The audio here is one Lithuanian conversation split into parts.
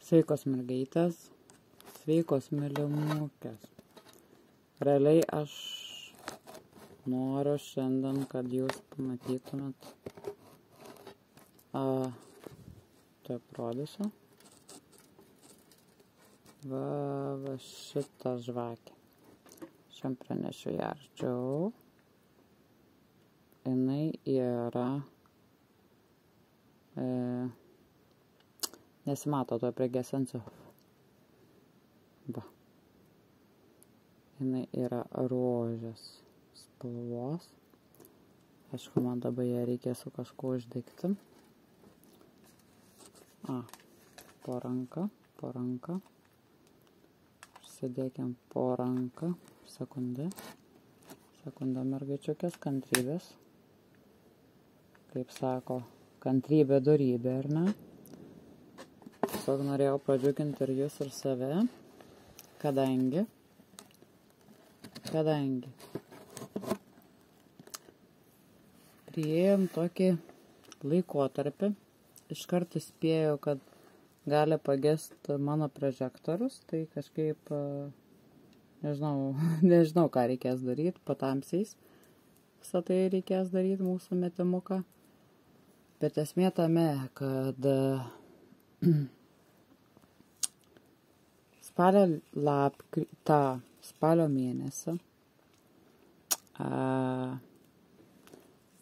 Sveikos mergaitės, sveikos mylimukės. Realiai aš noriu šiandien, kad jūs pamatytumėt. Tai parodysiu. Va šitą žvakę. Šiam pranešiu ją arčiau. Jinai yra... nesimato to prigesinsiu. Va. Jinai yra rožės spalvos. Aišku, man dabar ją reikės su kažkuo uždegti. Po ranką. Užsidėkim po ranką. Sekundę mergaičiukės, kantrybės. Kaip sako, kantrybė dorybė, ar ne? Tiesiog norėjau pradžiuginti ir jūs, ir save, kadangi priėjom tokį laikotarpį, iškart įspėjau, kad gali pagesti mano prožektorius, tai kažkaip, nežinau, ką reikės daryti, patamsiais visą tai reikės daryti mūsų metimuką, bet esmė tame, kad spalio mėnesį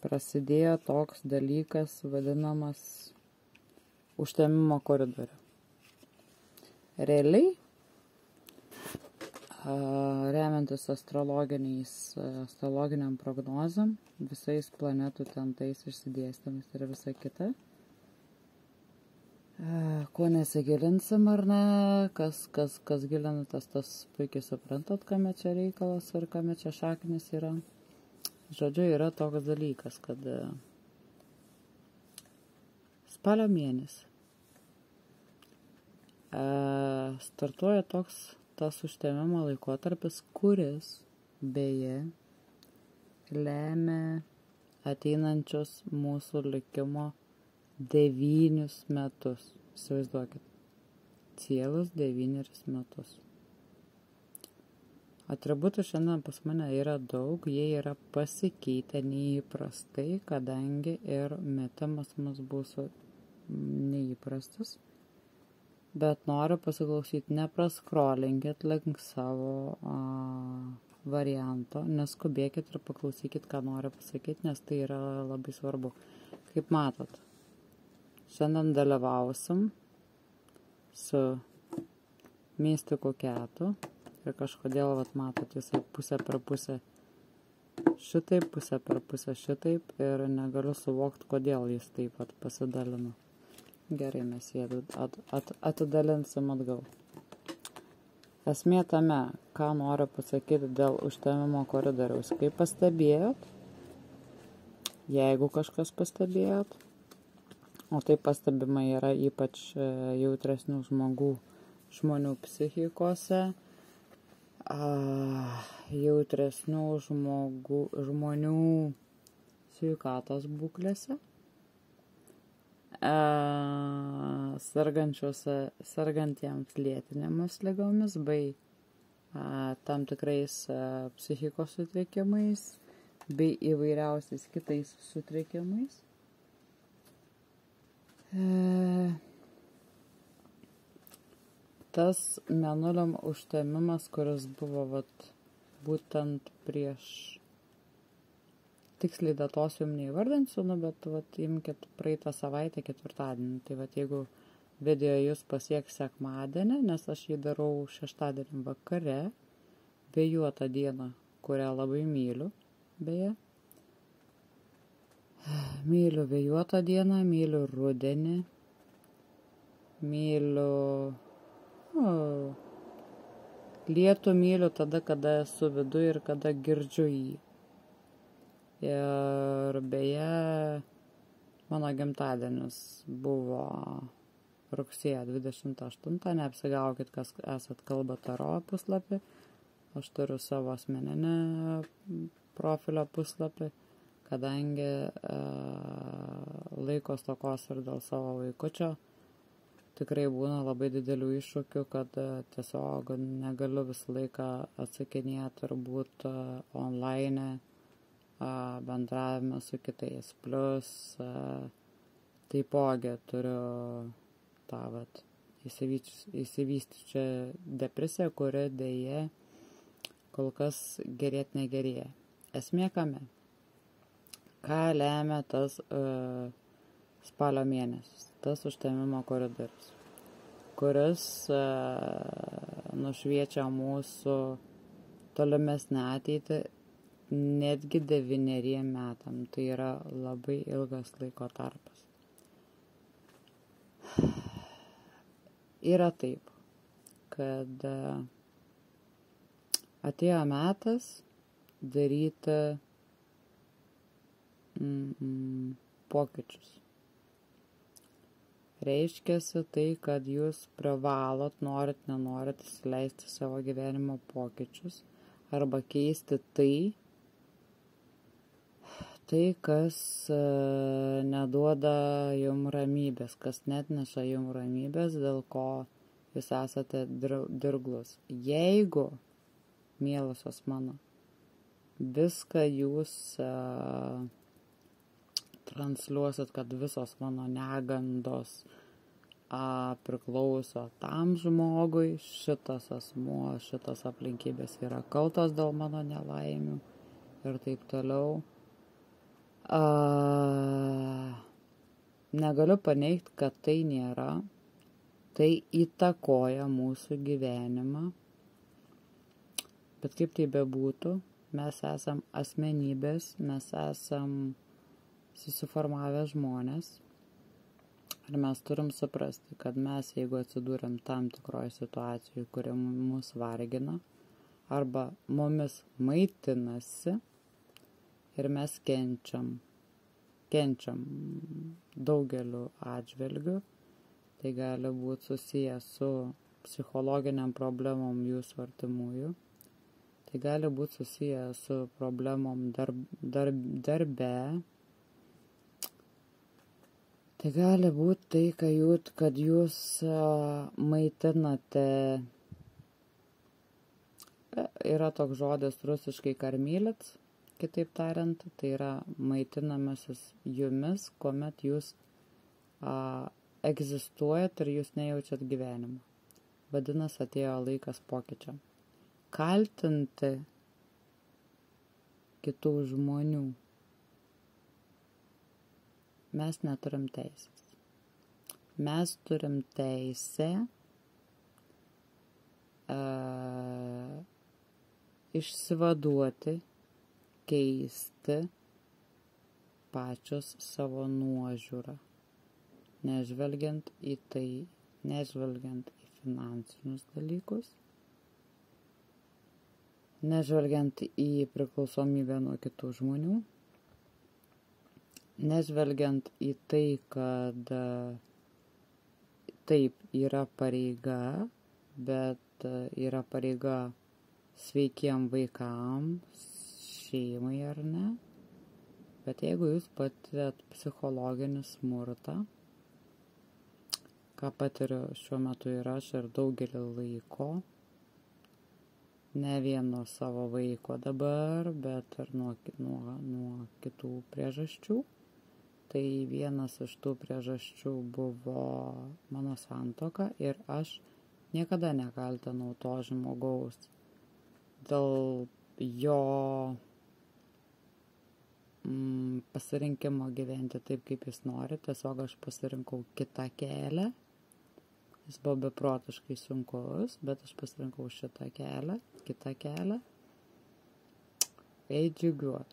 prasidėjo toks dalykas vadinamas užtemimo koridorių. Realiai, remiantis astrologiniam prognozam, visais planetų tentais išsidėstymis ir visa kita, kuo nesigilinsim ar ne, kas gilinatės, tas puikiai suprantat, kame čia reikalas ir kame čia šaknis yra. Žodžiu, yra toks dalykas, kad spalio mėnesį startuoja tas užtemimo laikotarpis, kuris beje lemia ateinančius mūsų likimo 9 metus. Įsivaizduokit. Cielus 9 metus. Atributų šiandien pas mane yra daug, jie yra pasikeitę neįprastai, kadangi ir metimas mus bus neįprastas. Bet noriu pasiklausyti, nepraskrolinkit link savo varianto, neskubėkit ir paklausykit, ką noriu pasakyti, nes tai yra labai svarbu. Kaip matot, šiandien dalyvausim su Mystiku Ketu ir kažkodėl, matot, jisai pusę per pusę šitaip, pusę per pusę šitaip ir negaliu suvokti, kodėl jis taip pasidalino. Gerai, mes jį atidalinsim atgal. Esmė tame, ką noriu pasakyti dėl užtemimo koridoriaus. Kaip pastebėjot, jeigu kažkas pastebėjot, o tai pastebima yra ypač jautresnių žmonių psichikose, jautresnių žmonių sveikatos būklėse, sergantiems lėtinėmis ligomis bei tam tikrais psichikos sutrikimais bei įvairiausiais kitais sutrikimais. Tas mėnulio užtemimas, kuris buvo būtent prieš, tiksliai datos jums neįvardinsiu, bet imkit praeitą savaitę ketvirtadienį. Tai jeigu video jūs pasieks sekmadienį, nes aš jį darau šeštadienį vakare, vėjuotą dieną, kurią labai myliu, beje. Myliu vėjuotą dieną, myliu rudenį, myliu lietų, myliu tada, kada esu viduj ir kada girdžiu jį. Ir beje, mano gimtadienis buvo rugsėjo 28, neapsigaukit, kas esat kalba taro puslapį, aš turiu savo asmeninę profilio puslapį, kadangi laiko stokos ir dėl savo vaikučio tikrai būna labai didelių iššūkių, kad tiesiog negaliu visą laiką atsakinėti ir būti online, bendravime su kitais. Plus, taipogi turiu tą įsivystyčią depresiją, kuri dėja kol kas gerėt negerėja. Esmė kame? Ką lemia tas spalio mėnesis? Tas užtemimo koridorius, kuris nušviečia mūsų tolimesnę ateitį netgi 9 metam. Tai yra labai ilgas laiko tarpas. Yra taip, kad atėjo metas daryti pokyčius. Reiškiasi tai, kad jūs privalot, norit, nenorit įsileisti savo gyvenimo pokyčius arba keisti tai, kas neduoda jum ramybės, kas netneša jum ramybės, dėl ko jūs esate dirglus. Jeigu, mielosios mano, viską jūs transliuosit, kad visos mano negandos priklauso tam žmogui, šitas asmuo, šitas aplinkybės yra kaltos dėl mano nelaimių ir taip toliau. Negaliu paneigti, kad tai nėra. Tai įtakoja mūsų gyvenimą. Bet kaip tai bebūtų, mes esam asmenybės, mes esam susiformavę žmonės. Ir mes turim suprasti, kad mes, jeigu atsidūrėm tam tikroje situacijoje, kuri mus vargina, arba mumis maitinasi, ir mes kenčiam daugeliu atžvilgių. Tai gali būti susiję su psichologiniam problemom jūsų artimųjų. Tai gali būti susiję su problemom darbe. Tai gali būti tai, kad jūs maitinate, yra toks žodis rusiškai karmylits, kitaip tariant, tai yra maitinamasis jumis, kuomet jūs egzistuojat ir jūs nejaučiat gyvenimą. Vadinasi, atėjo laikas pokyčiam. Kaltinti kitų žmonių mes neturim teisės. Mes turim teisę išsivaduoti, keisti pačios savo nuožiūrą, nežvelgiant į tai, nežvelgiant į finansinius dalykus, nežvelgiant į priklausomybę nuo kitų žmonių, nežvelgiant į tai, kad taip yra pareiga, bet yra pareiga sveikiem vaikams, šeimai ar ne. Bet jeigu jūs patiriat psichologinį smurtą, ką patiriu šiuo metu ir aš ir daugelį laiko, ne vien nuo savo vaiko dabar, bet ir nuo kitų priežasčių. Tai vienas iš tų priežasčių buvo mano santuoka ir aš niekada nekaltinau to žmogaus dėl jo pasirinkimo gyventi taip, kaip jis nori. Tiesiog aš pasirinkau kitą kelią. Jis buvo beprotiškai sunkus, bet aš pasirinkau šitą kelią, kitą kelią. Eit džiugiuot.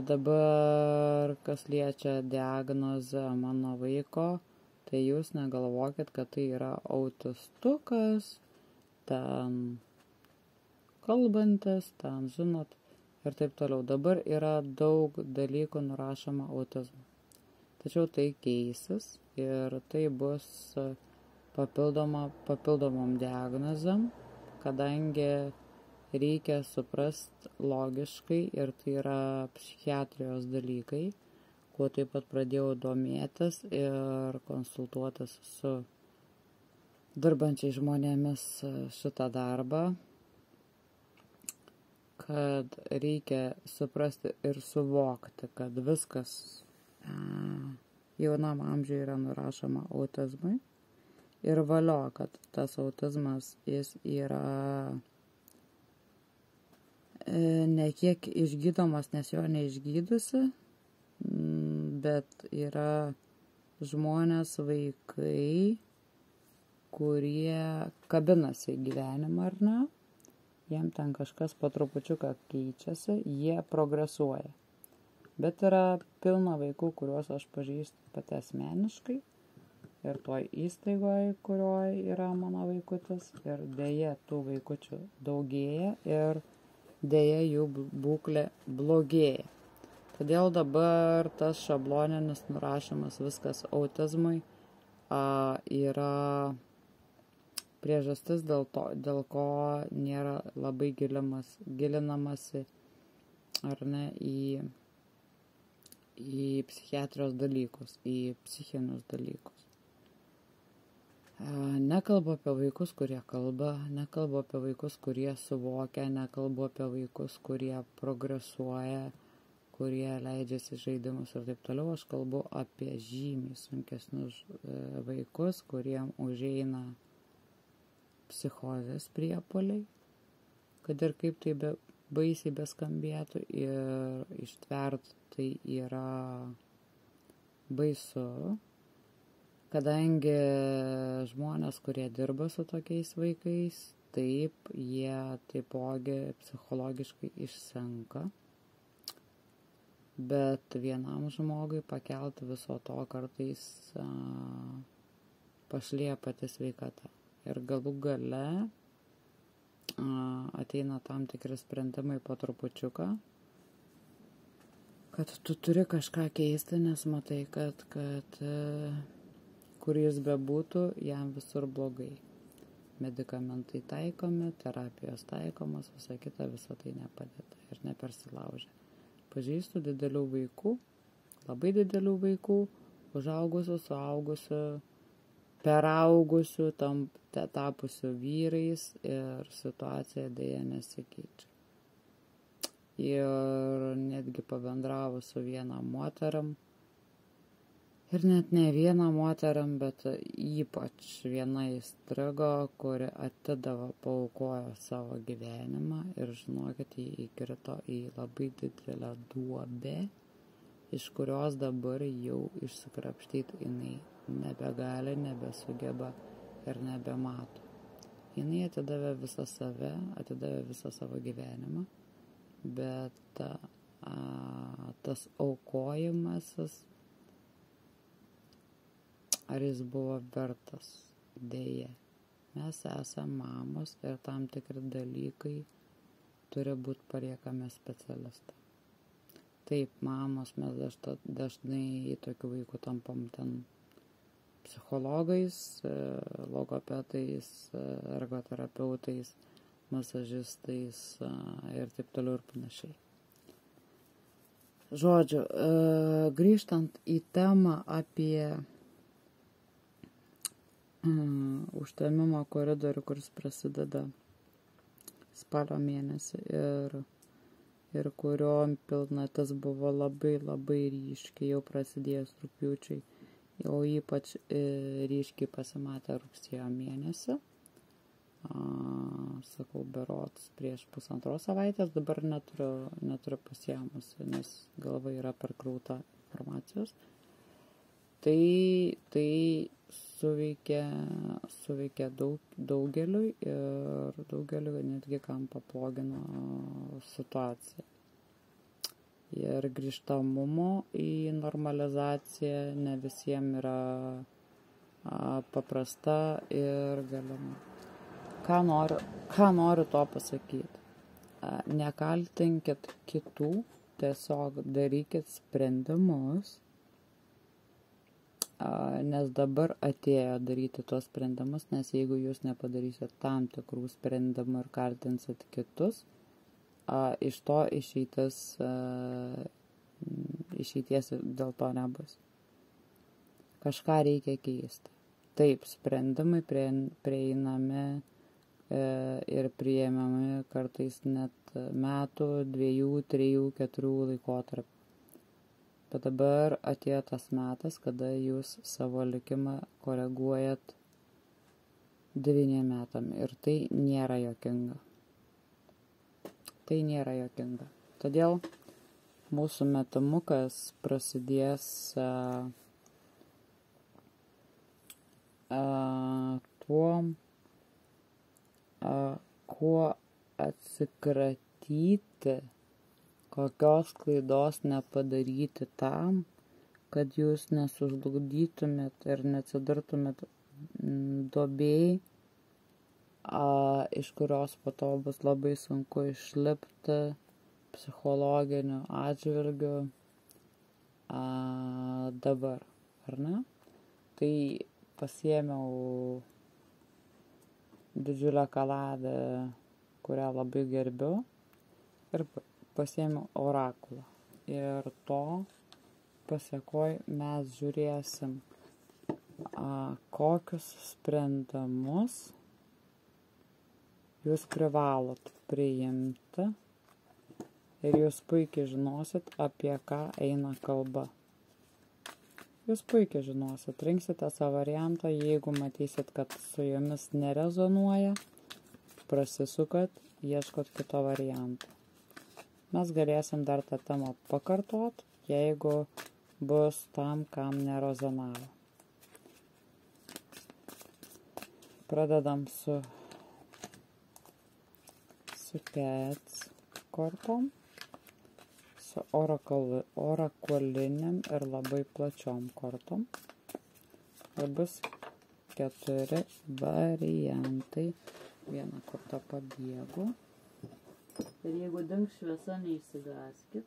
Dabar, kas liečia diagnozę mano vaiko, tai jūs negalvokit, kad tai yra autistukas, ten kalbantis, ten, žinot, ir taip toliau. Dabar yra daug dalykų nurašoma autizmu. Tačiau tai keisis ir tai bus papildomom diagnozėm, kadangi reikia suprast logiškai ir tai yra psichiatrijos dalykai, kuo taip pat pradėjau domėtis ir konsultuotis su dirbančiai žmonėmis šitą darbą, kad reikia suprasti ir suvokti, kad viskas jaunam amžiui yra nurašoma autizmui ir valio, kad tas autizmas jis yra ne kiek išgydomas, nes jo neišgydusi, bet yra žmonės, vaikai, kurie kabinasi į gyvenimą, ar ne? Jiem ten kažkas po trupučiuką keičiasi, jie progresuoja. Bet yra pilna vaikų, kuriuos aš pažįstu pati asmeniškai ir toj įstaigoje, kurioje yra mano vaikutis. Ir dėja tų vaikučių daugėja ir dėja jų būklė blogėja. Todėl dabar tas šabloninis nurašymas viskas autizmui yra priežastis dėl ko nėra labai gilinamasi ar ne į psichiatrijos dalykus, į psichinius dalykus. Nekalbu apie vaikus, kurie kalba, nekalbu apie vaikus, kurie suvokia, nekalbu apie vaikus, kurie progresuoja, kurie leidžiasi žaidimus ir taip toliau. Aš kalbu apie žymiai sunkesnius vaikus, kuriem užeina psichozės priepuoliai, kad ir kaip tai baisiai beskambėtų ir ištvert tai yra baisu, kadangi žmonės, kurie dirba su tokiais vaikais, taip, jie taipogi psichologiškai išsenka, bet vienam žmogui pakelti viso to kartais pašlieja pati sveikata. Ir galų gale ateina tam tikri sprendimai po trupučiuką, kad tu turi kažką keisti, nes matai, kad kur jis bebūtų, jam visur blogai. Medikamentai taikomi, terapijos taikomos, visa kita, visa tai nepadeda ir nepersilaužia. Pažįstu didelių vaikų, labai didelių vaikų, užaugusių, suaugusių, peraugusių, tapusių vyrais ir situacija dėja nesikeičia. Ir netgi pabendravus su viena moterim, ir net ne viena moterim, bet ypač viena įstrigo, kuri atidavo, paaukojo savo gyvenimą ir žinokit, jį įkrito į labai didelę duobę, iš kurios dabar jau išsikrapštyti jinai nebegali, nebesugeba ir nebemato. Jinai atidavė visą save, atidavė visą savo gyvenimą, bet tas aukojimasis, ar jis buvo vertas, dėja. Mes esame mamos ir tam tikri dalykai turi būti paliekami specialistai. Taip, mamos, mes dažnai į tokių vaikų tampam ten psichologais, logopedais, ergoterapeutais, masažistais ir taip toliau ir panašiai. Žodžiu, grįžtant į temą apie užtemimo koridorių, kuris prasideda spalio mėnesį ir kurio pilnatis buvo labai labai ryškiai jau prasidėjęs rugpjūčiai, o ypač ryškiai pasimatė rugsėjo mėnesį. Sakau, berods prieš 1,5 savaitės, dabar neturiu pasiėmusi, nes galva yra perkrauta informacijos. Tai suveikė daugeliui ir daugeliui netgi kam pablogino situaciją. Ir grįžtamumo į normalizaciją ne visiems yra paprasta ir galima. Ką noriu to pasakyti? Nekaltinkit kitų, tiesiog darykit sprendimus, nes dabar atėjo daryti tuos sprendimus, nes jeigu jūs nepadarysit tam tikrų sprendimų ir kaltinsit kitus, iš to išeitis išeities dėl to nebus. Kažką reikia keisti. Taip, sprendimai prieinami ir priėmami kartais net metų, 2, 3, 4 laikotarpį. Bet dabar atėjo tas metas, kada jūs savo likimą koreguojat 9 metam ir tai nėra juokinga. Tai nėra juokinga. Todėl mūsų metimukas prasidės tuom, kuo atsikratyti, kokios klaidos nepadaryti tam, kad jūs nesužlugdytumėt ir neatsidurtumėt duobėj, iš kurios po to bus labai sunku išlipti psichologiniu atžvilgiu dabar, ar ne? Tai pasiėmiau didžiulę kaladę, kurią labai gerbiu, ir pasiėmiau orakulą. Ir to pasiekoj mes žiūrėsim, kokius sprendimus jūs privalot priimti ir jūs puikiai žinosit, apie ką eina kalba. Jūs puikiai žinosit, rinksite savo variantą, jeigu matysit, kad su jumis nerezonuoja, prasisukat, ieškot kito varianto. Mes galėsim dar tą temą pakartot, jeigu bus tam, kam nerezonavo. Pradedam su pets kortom, su orakuliniam ir labai plačiom kortom. Ir bus 4 variantai. Vieną kortą pabėgu. Ir jeigu dings šviesa, neįsigaskit.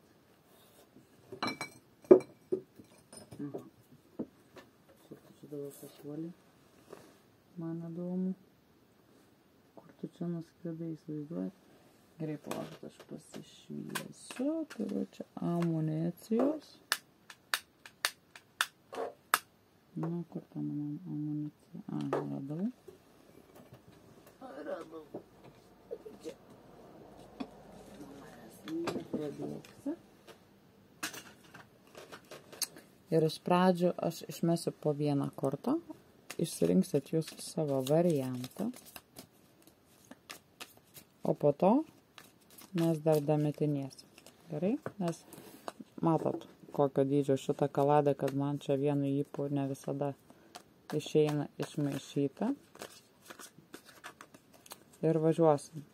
Kur tu čia dabar papuolį? Man įdomu. Kur tu čia nuskridai, įsivaizduojat? Gerai, palaukit, aš pasišviesiu. Turiu čia amunicijos. Na, kur ta mano amunicija? Radau. Čia. Nepradėksi. Ir iš pradžių aš išmesiu po vieną kortą. Išsirinksit jūs savo variantą. O po to mes dar dametinėsim. Gerai? Nes matot, kokio dydžio šitą kaladę, kad man čia vienu ypu ne visada išeina išmaišyta. Ir važiuosim.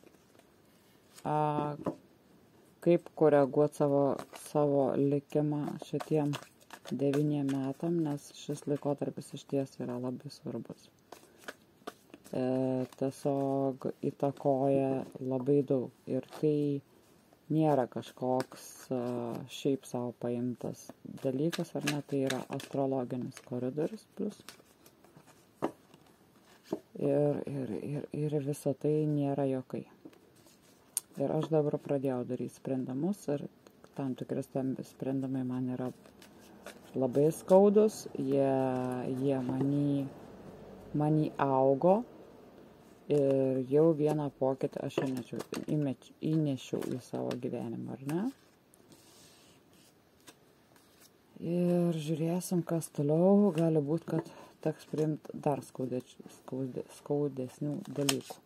Kaip koreguoti savo likimą šitiem 9 metam, nes šis laikotarpis išties yra labai svarbus. Tiesiog įtakoja labai daug. Ir tai nėra kažkoks šiaip savo paimtas dalykas, ar ne, tai yra astrologinis koridorius plus. Ir visa tai nėra jokai. Ir aš dabar pradėjau daryti sprendimus ir tam tikri sprendimai man yra labai skaudus, jie manį augo ir jau vieną pokytį aš įnešiau į savo gyvenimą, ar ne? Ir žiūrėsim, kas toliau, gali būti, kad teks priimti dar skaudesnių dalykų,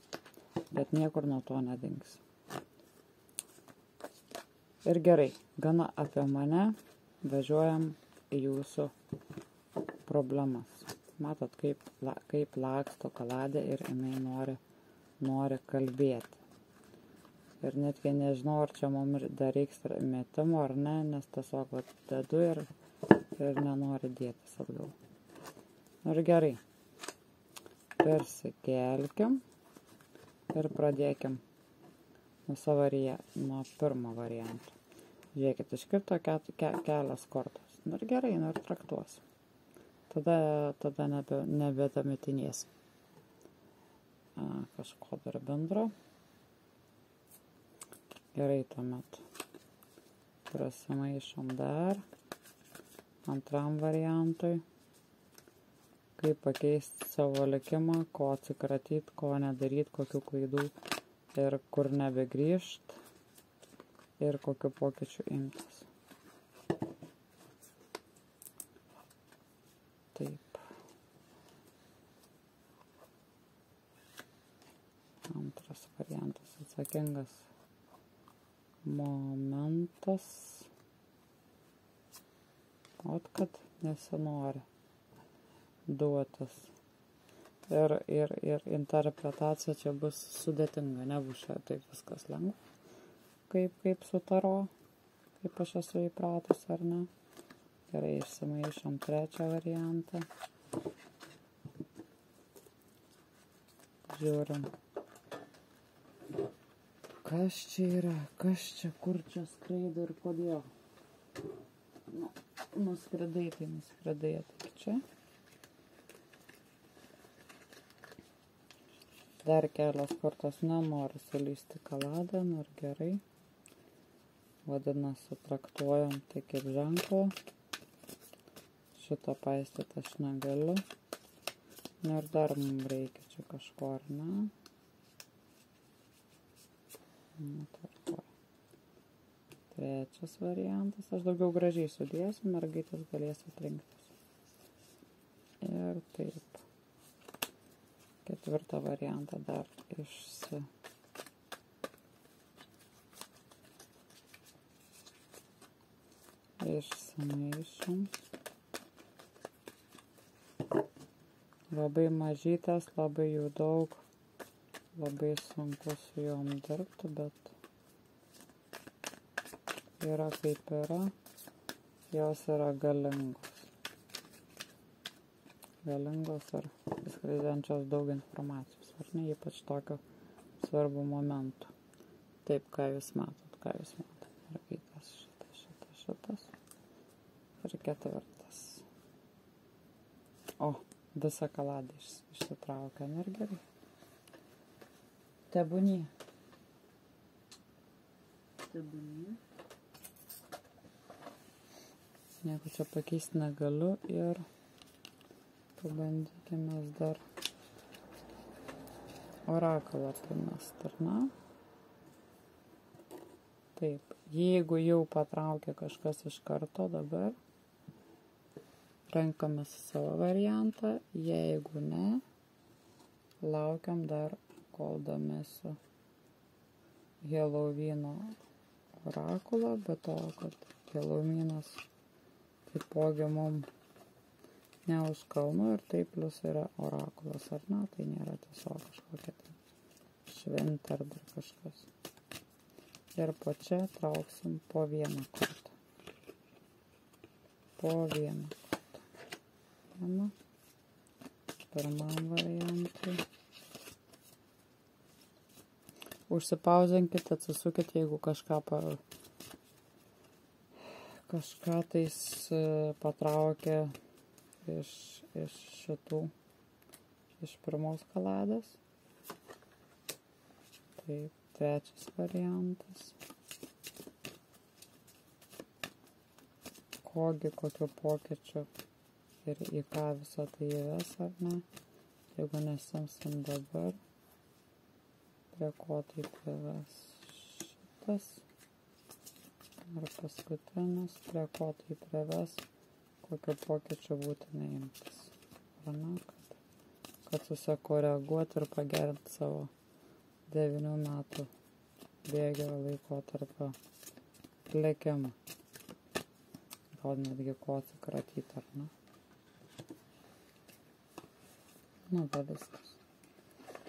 bet niekur nuo to nedings. Ir gerai, gana apie mane, važiuojam į jūsų problemas. Matot, kaip laksto kaladė ir jinai nori kalbėti. Ir netgi nežinau, ar čia mums dar reiks metimo ar ne, nes tiesiog dedu ir nenori dėtis atgal. Ir gerai, persikelkim ir pradėkim nuo pirmo varianto. Žiūrėkit, iškirto kelias kortos. Ir gerai, ir traktuosi. Tada nebedametinėsi. Kažko dar bendro. Gerai, tuomet prasimaišom dar. antram variantui, kaip pakeisti savo likimą, ko atsikratyti, ko nedaryti, kokių klaidų ir kur nebegrįžt ir kokiu pokyčiu imtis. Taip. Antras variantas - atsakingas momentas. Ot, kad nesinori duotis. Ir interpretacija čia bus sudėtinga, nebus čia taip viskas lengva. Kaip su taro, kaip aš esu įpratus ar ne. Gerai, išsimaišom trečią variantą. Žiūrim. Kas čia yra, kas čia, kur čia skraido ir kodėl. Nuskridai, tai nuskridai, ateik čia. Dar kelios kartos nenori sulysti kaladą, ir gerai. Vadinasi, traktuojam tai kaip ženklą. Šito paistyti aš negaliu. Ir dar mums reikia čia kažko, ar ne? Tvarkoju. Trečias variantas. Aš daugiau gražiai sudėsiu, mergaitės galės atrinktis. Ir taip. Ketvirtą variantą dar išsimaišom. Labai mažytės, labai jų daug. Labai sunku su jom dirbti, bet yra kaip yra. Jos yra galingos. Galingos ir skleidžiančios daug informacijos, ar ne, ypač tokio svarbu momentų. Taip, ką jūs matot. Mergaitės šitas. Ir ketvirtas. O, visą kaladą išsitraukia, ir gerai. Tebūnie. Nieko čia pakeisti negaliu ir pabandykime dar orakulą primest, ar ne? Taip, jeigu jau patraukia kažkas iš karto dabar, renkamės savo variantą, jeigu ne, laukiam dar, kol domėsiu Helovyno orakulą, bet to, kad Helovynas taipogi mums ne už kalnų ir taip plius yra orakulas, ar ne, tai nėra tiesiog kažkokia tai šventė ar dar kažkas. Ir po čia trauksim po vieną kartą. Pirmam variantui. Užsipauzinkit, atsisukit, jeigu kažką tais patraukė iš pirmos kalados. Taip, trečias variantas. Kokiu pokyčiu ir į ką visą tai įves, ar ne? Jeigu nesimsim dabar, prie ko tai prives šitas. Ir paskutinis, prie ko tai prives, kokio pokyčio būtina imtis. Ar ne, kad susikoreguoti ir pagerinti savo 9 metų bėgio laikotarpio likimą. Gal netgi ko atsikratyti, ar ne? Nu, bet viskas.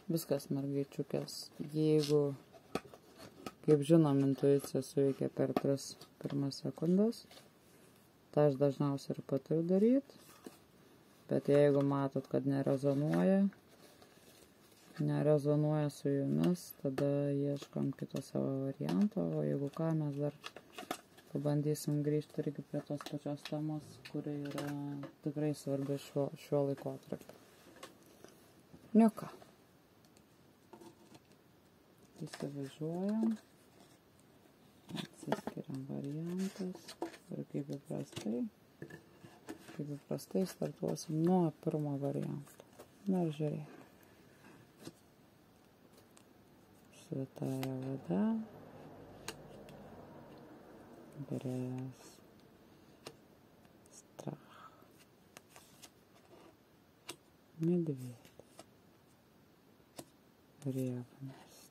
Viskas, mergaičiukės. Jeigu, kaip žinom, intuicija suveikia per 3 pirmas sekundės, tai aš dažniausiai ir patariu daryti. Bet jeigu matot, kad nerezonuoja su jumis, tada ieškom kito savo varianto, o jeigu ką, mes dar pabandysim grįžti irgi prie tos pačios temos, kuri yra tikrai svarbi šiuo laikotarpiu. Nu ką. Įsivažiuojam, atsiskiriam variantus ir kaip įprastai kaip įprastai startuosim nuo pirmo varianto. Na ir žiūrėk. Святая вода, грязь, страх, медведь, ревность,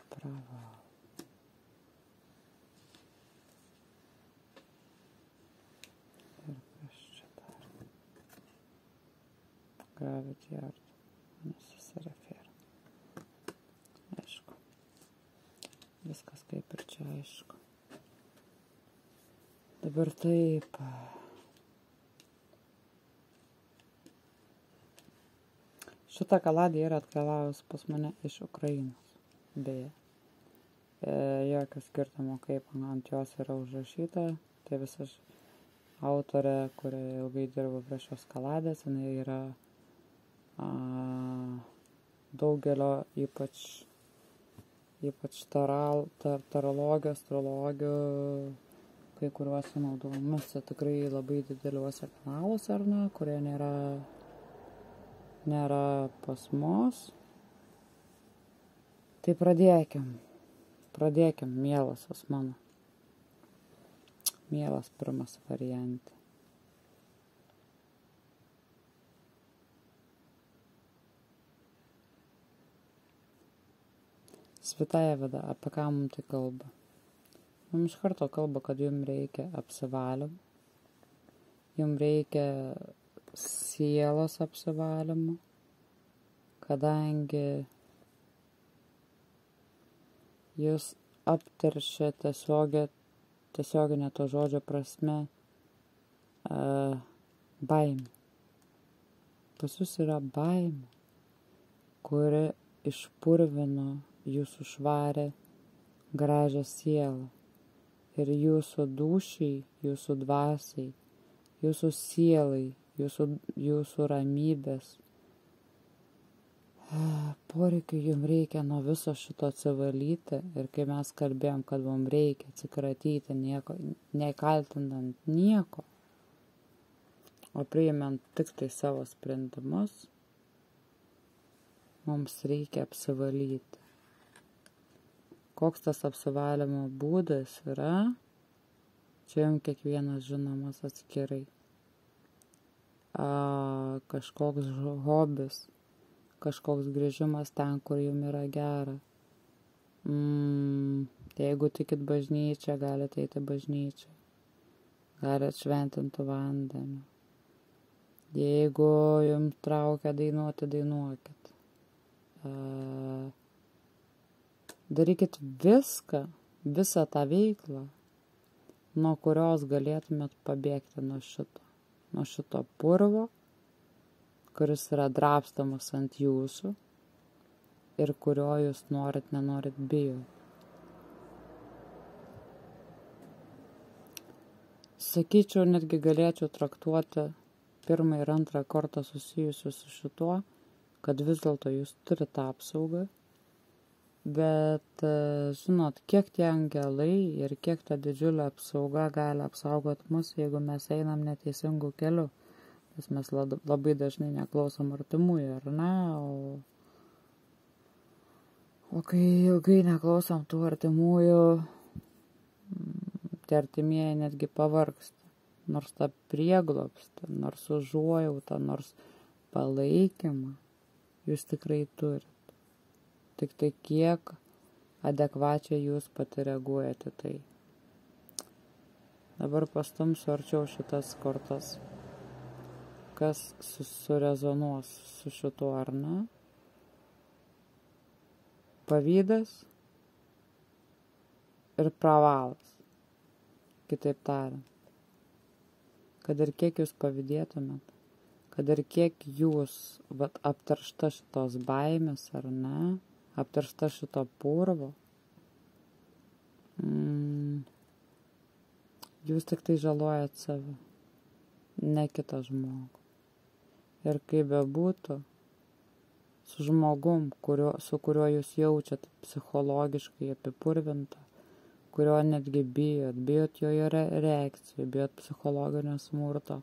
провал, ir kas čia dar, gravity art, nesusirefėra. Aišku, viskas kaip ir čia aišku. Dabar taip. Šita kaladė yra atkeliavus pas mane iš Ukrainos, beje. Jokio skirtumo, kaip ant jos yra užrašyta. Tai visas autorė, kuri ilgai dirbo prie šios kaladės, jinai yra daugelio, ypač tarologijų, astrologijų, kai kuriuose naudojamuose tikrai labai dideliuose kanaluose, ar ne, kurie nėra pas mus. Tai pradėkim, mielosios mano. Mielas pirmas variantė. Svitąją vadą, apie ką mums tai kalba? Mums iš karto kalba, kad jums reikia apsivalymų, jums reikia sielos apsivalymų, kadangi jūs apteršia tiesioginė to žodžio prasme baimė. Pas jūs yra baimė, kuri išpurvino jūsų švarę, gražią sielą. Ir jūsų dūšiai, jūsų dvasiai, jūsų sielai, jūsų ramybės. Poreikiu jums reikia nuo viso šito atsivalyti. Ir kai mes kalbėjom, kad mums reikia atsikratyti nieko, nekaltinant nieko, o priimant tik tai savo sprendimus, mums reikia apsivalyti. Koks tas apsivalymo būdas yra, čia jums kiekvienas žinomas atskirai. Kažkoks hobis, kažkoks grįžimas ten, kur jums yra gera. Jeigu tikit bažnyčią, galite eiti bažnyčią. Galite šventinti vandenį. Jeigu jums traukia dainuoti, dainuokit. Darykit visą tą veiklą, nuo kurios galėtumėt pabėgti nuo šito purvo, kuris yra drabstamas ant jūsų ir kurio jūs nenorit bijoti. Sakyčiau, netgi galėčiau traktuoti pirmą ir antrą kartą susijusius su šituo, kad vis dėlto jūs turite apsaugą. Bet, žinot, kiek tie angelai ir kiek ta didžiulė apsauga gali apsaugoti mus, jeigu mes einam neteisingų kelių. Nes mes labai dažnai neklausom artimųjų, ar ne? O kai ilgai neklausom tų artimųjų, tie artimieji netgi pavargsta. Nors tą prieglobstį, nors užuojautą, nors palaikymą jūs tikrai turite. Tik tai kiek adekvačiai jūs pati reaguojate tai. Dabar pastumsiu arčiau šitas kortas. Kas surezonuos su šituo, ar ne? Pavydas ir pravalas. Kitaip tariant. Kad ir kiek jūs pavydėtumėt, kad ir kiek jūs apteršta šitos baimės, ar ne? Apteršta šito purvo, jūs tik tai žalojat save, ne kitą žmogų. Ir kaip bebūtų, su žmogum, su kuriuo jūs jaučiat psichologiškai apipurvintą, kurio netgi bijot jo reakcijų, bijot psichologinio smurto.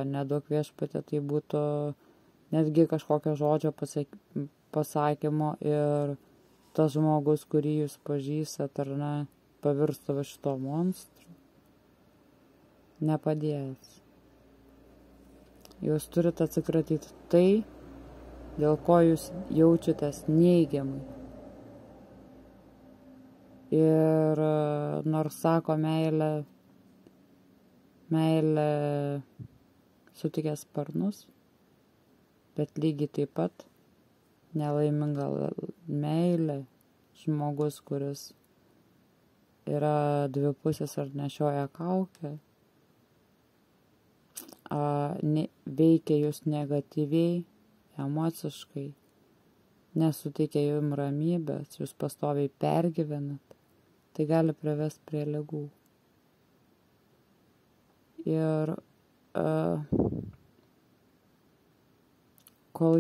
Nedaug viešpatė, tai būtų netgi kažkokio žodžio pasakymo ir tas žmogus, kurį jūs pažįstat ar ne, pavirstų va šito monstru, nepadės. Jūs turite atsikratyti tai, dėl ko jūs jaučiatės neigiamai. Ir nors sako meilė sutikė sparnus, bet lygiai taip pat nelaiminga meilė, žmogus, kuris yra dvipusis ar nešioja kaukę, veikia jūs negatyviai, emociškai, nesuteikia jums ramybės, jūs pastoviai pergyvenat, tai gali privesti prie ligų. Ir kol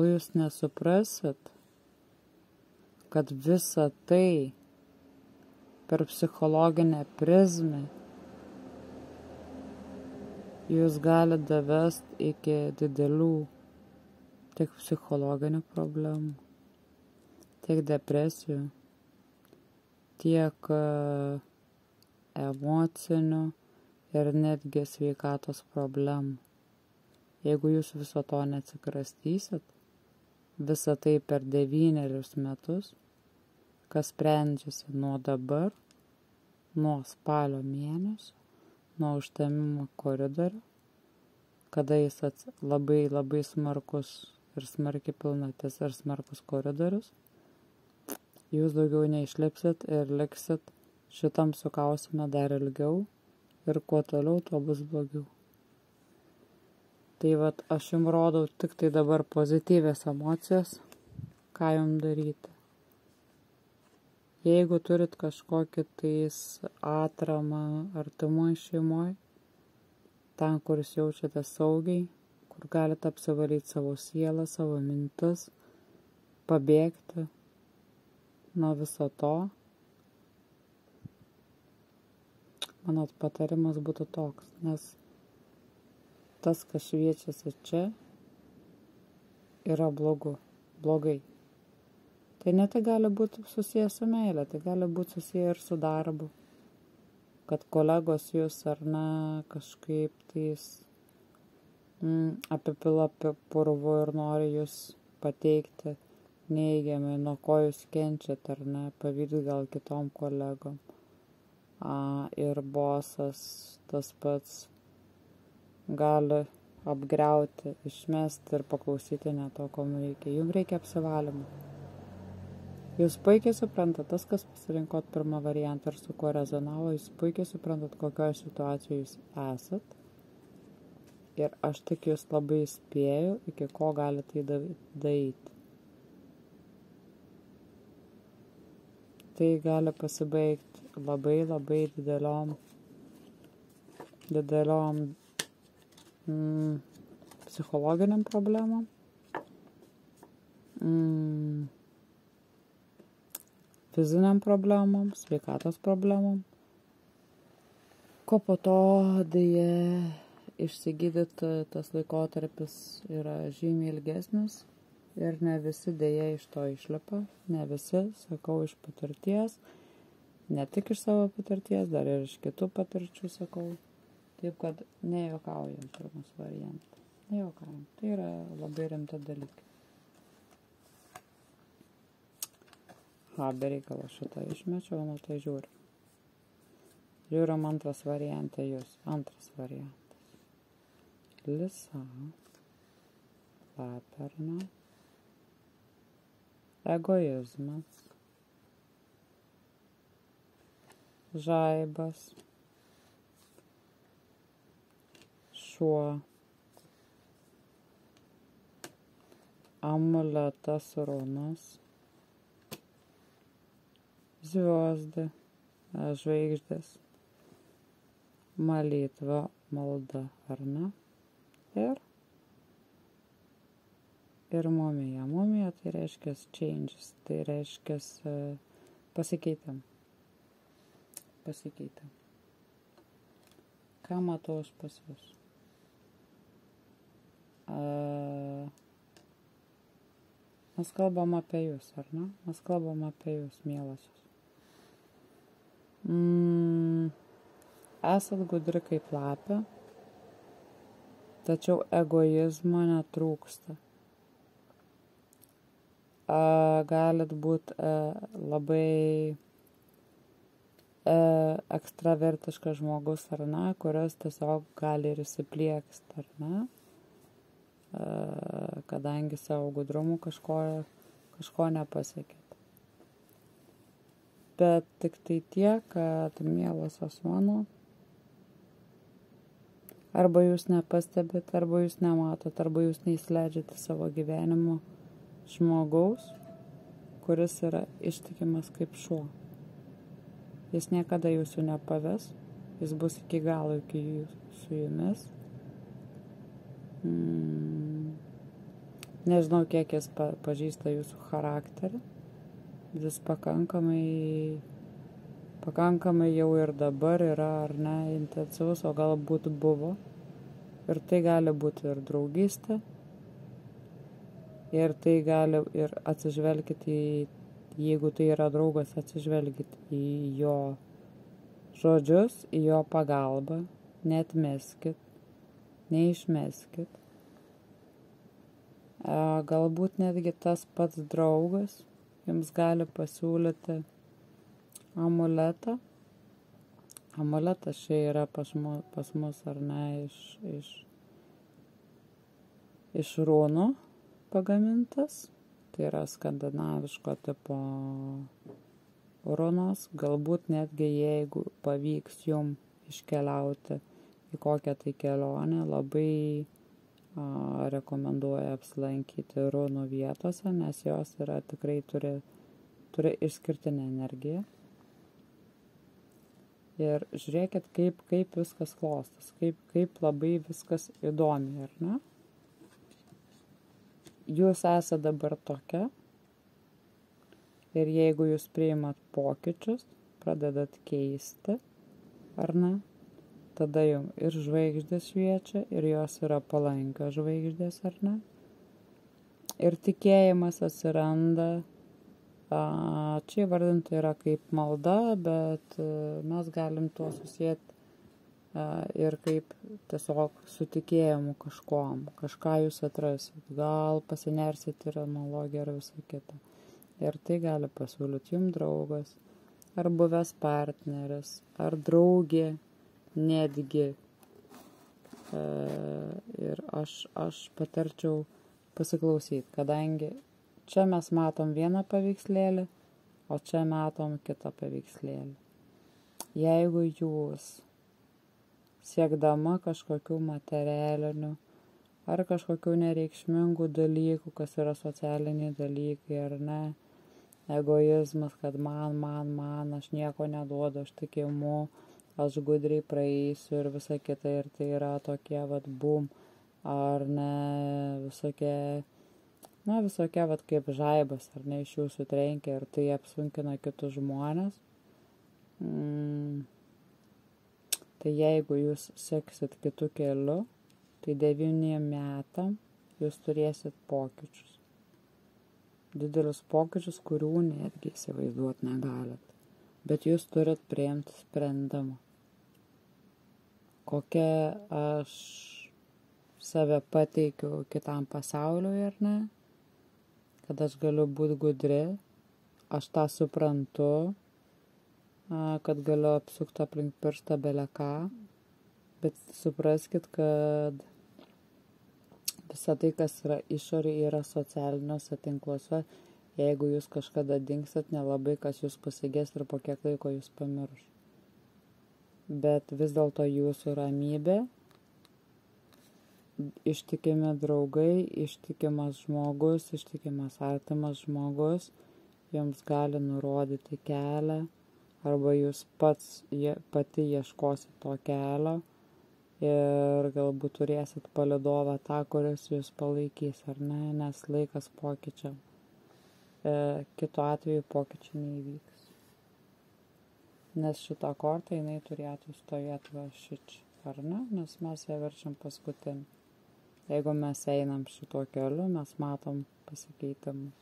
jūs nesuprasit, kad visa tai per psichologinę prizmę jūs gali davesti iki didelių tiek psichologinių problemų, tiek depresijų, tiek emocinių ir netgi sveikatos problemų. Jeigu jūs viso to neatsikrastysit, visą tai per 9 metus, kas sprendžiasi nuo dabar, nuo spalio mėnesio, nuo užtemimo koridorių, kada jis labai labai smarkus ir smarkiai pilnatis ir smarkus koridorius, jūs daugiau neišlipsit ir liksit šitam sukausime dar ilgiau ir kuo toliau, tuo bus blogiau. Tai vat aš jums rodau tik tai dabar pozityvės emocijas, ką jums daryti. Jeigu turit kažkokį tais atramą artimoj šeimoj, ten, kur jūs jaučiate saugiai, kur galite apsivalyti savo sielą, savo mintis, pabėgti nuo viso to, mano patarimas būtų toks, nes tas, kas šviečiasi čia, yra blogai. Tai ne tai gali būti susijęs su meilė, tai gali būti susiję ir su darbu. Kad kolegos jūs ar ne kažkaip tais apipila purvu ir nori jūs pateikti neigiamai, nuo ko jūs kenčiat ar ne, pavydi gal kitom kolegom. Ir bosas tas pats gali apgriauti, išmesti ir paklausyti ne to, ko reikia. Jums reikia apsivalymą. Jūs puikiai suprantat, tas, kas pasirinkot pirmą variantą ir su kuo rezonavo, jūs puikiai suprantat, kokioje situacijoje jūs esat. Ir aš tik jūs labai spėju, iki ko galite tai daryti. Tai gali pasibaigti labai labai dideliom psichologiniam problemom, fiziniam problemom, sveikatos problemom, ko po to deja išsigydyti tas laikotarpis yra žymiai ilgesnis ir ne visi deja iš to išlipa, ne visi, sakau, iš patirties, ne tik iš savo patirties, dar ir iš kitų patirčių sakau. Taip, kad nejuokaujam pirmas variantas. Nejuokaujam. Tai yra labai rimta dalykai. Be reikalo šitą išmečiau, nu tai žiūrim. Žiūrim antras variantą jūs. Antras variantas. Lisa. Laperna. Egoizmas. Žaibas. Šuo, amuletas runas, zviozda, žvaigždės, malytva, malda, ar ne? Ir ir mumija. Mumija tai reiškia changes, tai reiškia pasikeitim. Ką matau aš pas jūs? Mes kalbam apie jūs, ar ne? Mes kalbam apie jūs, mielosios. Esat gudri kaip lapė, tačiau egoizmo netrūksta. Galit būti labai ekstravertiškas žmogus, ar ne, kuris tiesiog gali ir įsiplieksti, ar ne, kadangi savo gudrumu kažko nepasiekėt. Bet tik tai tiek, kad mielosios mano, arba jūs nepastebit, arba jūs nematot, arba jūs neįsileidžiate savo gyvenimo žmogaus, kuris yra ištikimas kaip šuo. Jis niekada jūsų nepaves, jis bus iki galo su jumis. Nežinau, kiek jis pažįsta jūsų charakterį, bet jis pakankamai jau ir dabar yra, ar ne, intensyvus, o galbūt buvo. Ir tai gali būti ir draugystė, ir tai gali ir atsižvelgti jeigu tai yra draugas, atsižvelgit į jo žodžius, į jo pagalbą, neatmeskit, neišmeskit. Galbūt netgi tas pats draugas jums gali pasiūlyti amuletą. Amuletas čia yra pas mus, ar ne, iš runų pagamintas. Tai yra skandinaviško tipo runos. Galbūt netgi jeigu pavyks jum iškeliauti į kokią tai kelionę, labai rekomenduoju apsilankyti runų vietose, nes jos yra tikrai turi išskirtinę energiją. Ir žiūrėkit, kaip viskas klostas, kaip labai viskas įdomi, ar ne? Jūs esate dabar tokia ir jeigu jūs priimat pokyčius, pradedat keisti, ar ne, tada jums ir žvaigždės šviečia, ir jos yra palankios žvaigždės, ar ne, ir tikėjimas atsiranda. Čia įvardinta yra kaip malda, bet mes galim tuo susijęti ir kaip tiesiog su tikėjimu kažką jūs atrasit, gal pasinersit ir analogiją ir visą kitą. Ir tai gali pasiūlyti jums draugas, ar buvęs partneris, ar draugė netgi. Ir aš patarčiau pasiklausyti, kadangi čia mes matom vieną paveikslėlį, o čia matom kitą paveikslėlį. Jeigu jūs siekdama kažkokių materialinių ar kažkokių nereikšmingų dalykų, kas yra socialiniai dalykai, ar ne, egoizmas, kad man, aš nieko neduodu, aš tik imu, aš gudriai praeisiu ir visa kita, ir tai yra tokie bum, ar ne, visokie kaip žaibas, ar ne, iš jūsų trenkia, ir tai apsunkina kitus žmonės. Tai jeigu jūs seksit kitų keliu, tai 9 metam jūs turėsit pokyčius. Didelius pokyčius, kurių netgi įsivaizduot negalit. Bet jūs turit priimti sprendimą. Kokia aš save pateikiu kitam pasauliui, ar ne? Kad aš galiu būti gudri, aš tą suprantu, kad galiu apsukti aplink pirštą bele ką, bet supraskit, kad visa tai, kas yra išorė, yra socialiniuose tinkluose. Jeigu jūs kažkada dingsat, nelabai kas jūs pasigės ir po kiek laiko jūs pamirš. Bet vis dėlto jūsų ramybė, ištikimi draugai, ištikimas žmogus, ištikimas artimas žmogus jums gali nurodyti kelią, arba jūs pati ieškosit to kelio, ir galbūt turėsit palydovą tą, kuris jūs palaikys, ar ne, nes laikas pokyčiam. Kitu atveju pokyčiai neįvyks. Nes šitą kortą jinai turėtų stovėti va šičia, ar ne, nes mes ją verčiam paskutinį. Jeigu mes einam šituo keliu, mes matom pasikeitimus.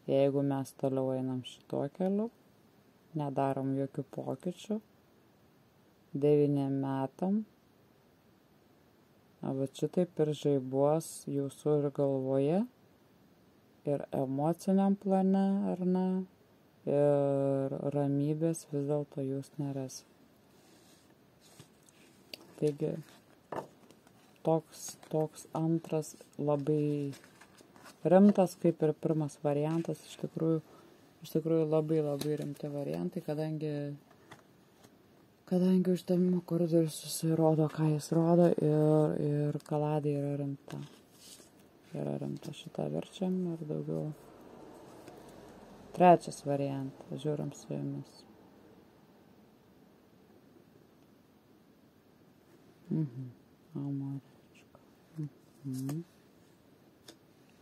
Jeigu mes toliau einam šituo keliu, nedarom jokių pokyčių, 9 metam, va šitaip ir žaibuos jūsų ir galvoje, ir emociniam plane, ar ne, ir ramybės vis dėlto jūs nerasi. Taigi, toks antras labai rimtas, kaip ir pirmas variantas, iš tikrųjų labai rimti variantai, kadangi užtemimo koridorius susirodo, ką jis rodo, ir kaladė yra rimta. Šitą verčiam ir daugiau. Trečias variantas, žiūrim su jumis. Amariška.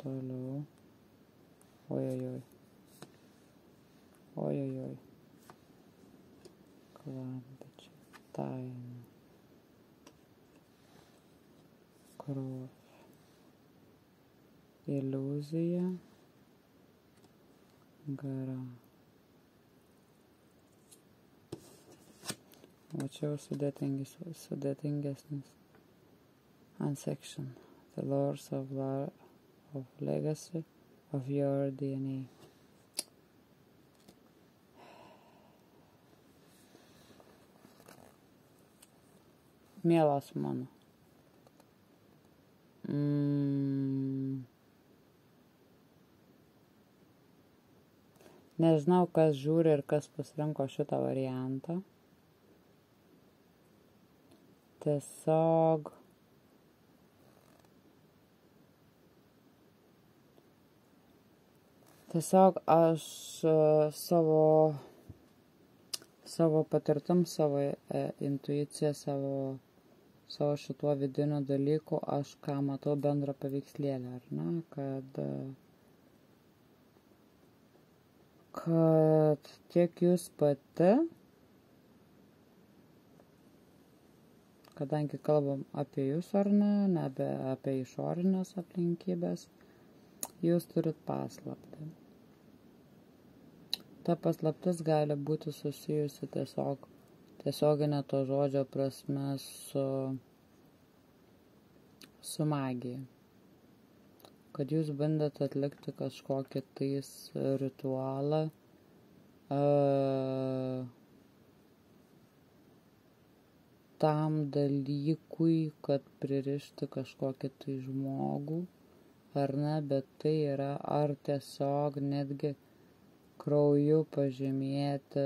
Toliau. Ojojoj. Klampečiai. Taina. Krov. Iliuzija. Gara. O čia jau sudėtingesnis. Unsection. The Lords of Legacy of your DNA. Mielas mano. Nežinau, kas žiūri ir kas pasirinko šitą variantą. Tiesiog aš savo patirtim, savo intuiciją, savo šituo vidiniu dalyku, aš ką matau bendrą paveikslėlę, ar ne, kad tiek jūs pati, kadangi kalbam apie jūs, ar ne, nebe apie išorinės aplinkybės, jūs turit paslaptį. Ta paslaptis gali būti susijusi tiesioginė to žodžio prasme su magija. Kad jūs bandėt atlikti kažkokį tais ritualą, tam dalykui, kad pririšti kažkokį tai žmogų, ar ne, bet tai yra ar tiesiog netgi krauju pažymėti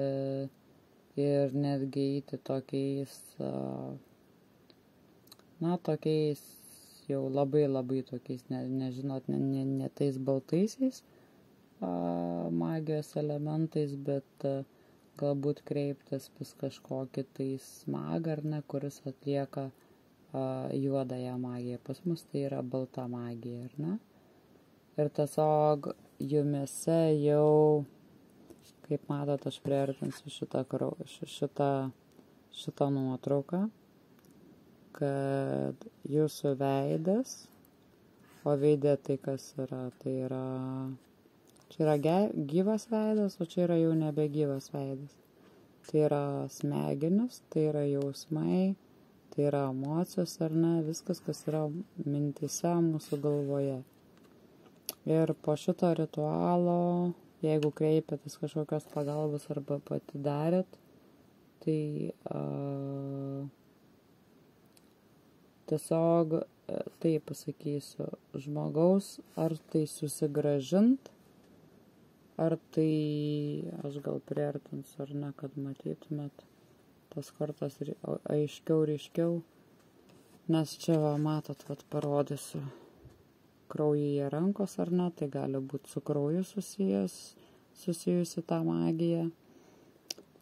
ir netgi eiti tokiais jau labai tokiais, nežinot, ne tais baltaisiais magijos elementais, bet galbūt kreiptis pas kažkokį tais magą, ar ne, kuris atlieka juodąją magiją. Pas mus tai yra balta magija, ar ne? Ir tiesiog jumise jau, kaip matot, aš priartinsiu šitą nuotrauką, kad jūsų veidas, o veidė tai kas yra, čia yra gyvas veidas, o čia yra jau nebegyvas veidas. Tai yra smegenis, tai yra jausmai, tai yra emocijos, ar ne, viskas, kas yra mintyse mūsų galvoje. Ir po šito ritualo, jeigu kreipėtės kažkokios pagalbos arba pati darėt, tai tiesiog, tai pasakysiu, žmogaus, ar tai susigrąžint, ar tai, aš gal priartinsiu, ar ne, kad matytumėt tas kortas aiškiau, ryškiau, nes čia va, matot, parodysiu. Kraujyje rankos, ar ne, tai gali būti su krauju susijusi tą magiją.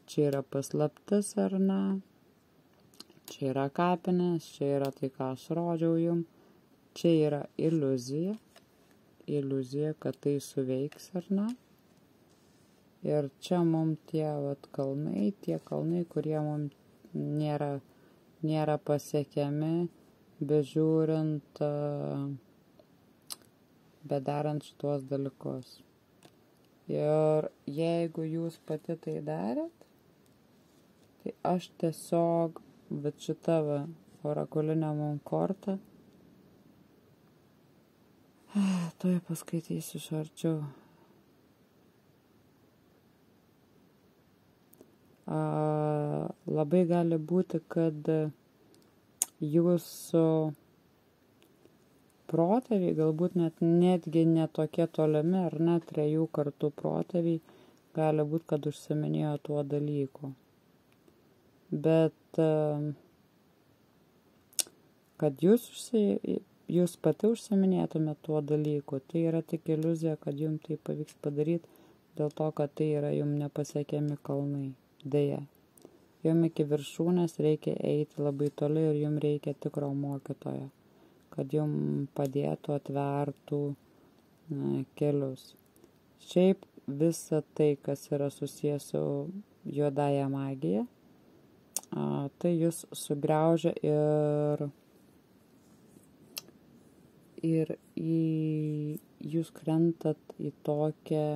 Čia yra paslaptis, ar ne. Čia yra kapinės, čia yra tai, ką aš rodžiau jum. Čia yra iliuzija. Iliuzija, kad tai suveiks ar ne. Ir čia mums tie kalnai, kurie mums nėra pasiekiami, bežiūrint, bedarant šitos dalykus. Ir jeigu jūs pati tai darėt, tai aš tiesiog, bet šita orakulinė mum korta, tuoj paskaitysiu iš arčiau. Labai gali būti, kad jūsų protėviai, galbūt netgi netokie tolimi, ar net 3 kartų protėviai, gali būti, kad užsiminėjo tuo dalyku. Bet kad jūs pati užsiminėtumėte tuo dalyku, tai yra tik iliuzija, kad jums tai pavyks padaryti, dėl to, kad tai yra jums nepasiekiami kalnai. Deja, jums iki viršūnės reikia eiti labai toli ir jums reikia tikro mokytojo, kad jums padėtų, atvertų kelius. Šiaip visa tai, kas yra susijęs su juodąja magija, tai jūs sugriaužia ir jūs krentat į tokią